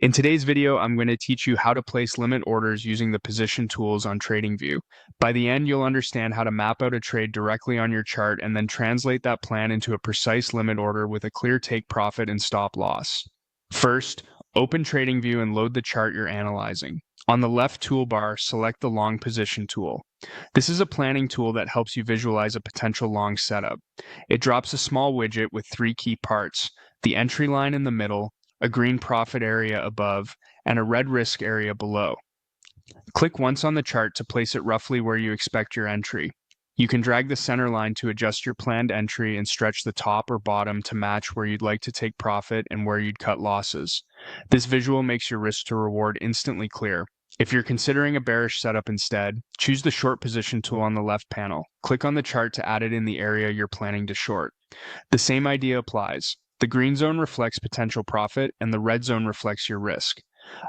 In today's video, I'm going to teach you how to place limit orders using the position tools on TradingView. By the end, you'll understand how to map out a trade directly on your chart and then translate that plan into a precise limit order with a clear take profit and stop loss. First, open TradingView and load the chart you're analyzing. On the left toolbar, select the long position tool. This is a planning tool that helps you visualize a potential long setup. It drops a small widget with three key parts: the entry line in the middle, a green profit area above, and a red risk area below. Click once on the chart to place it roughly where you expect your entry. You can drag the center line to adjust your planned entry and stretch the top or bottom to match where you'd like to take profit and where you'd cut losses. This visual makes your risk to reward instantly clear. If you're considering a bearish setup instead, choose the short position tool on the left panel. Click on the chart to add it in the area you're planning to short. The same idea applies. The green zone reflects potential profit and the red zone reflects your risk.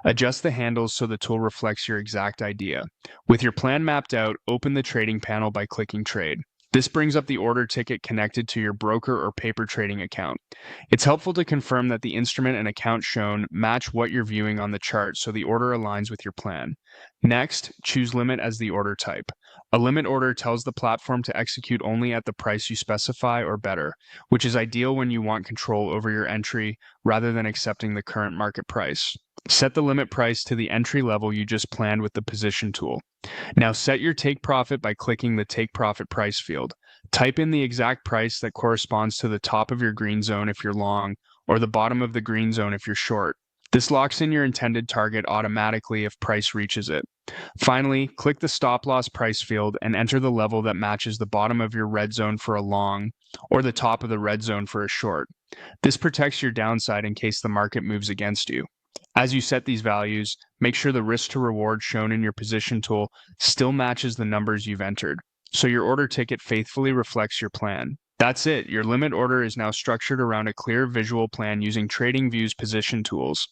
Adjust the handles so the tool reflects your exact idea. With your plan mapped out, open the trading panel by clicking Trade. This brings up the order ticket connected to your broker or paper trading account. It's helpful to confirm that the instrument and account shown match what you're viewing on the chart so the order aligns with your plan. Next, choose Limit as the order type. A limit order tells the platform to execute only at the price you specify or better, which is ideal when you want control over your entry rather than accepting the current market price. Set the limit price to the entry level you just planned with the position tool. Now set your take profit by clicking the take profit price field. Type in the exact price that corresponds to the top of your green zone if you're long, or the bottom of the green zone if you're short. This locks in your intended target automatically if price reaches it. Finally, click the stop loss price field and enter the level that matches the bottom of your red zone for a long, or the top of the red zone for a short. This protects your downside in case the market moves against you. As you set these values, make sure the risk to reward shown in your position tool still matches the numbers you've entered, so your order ticket faithfully reflects your plan. That's it. Your limit order is now structured around a clear visual plan using TradingView's position tools.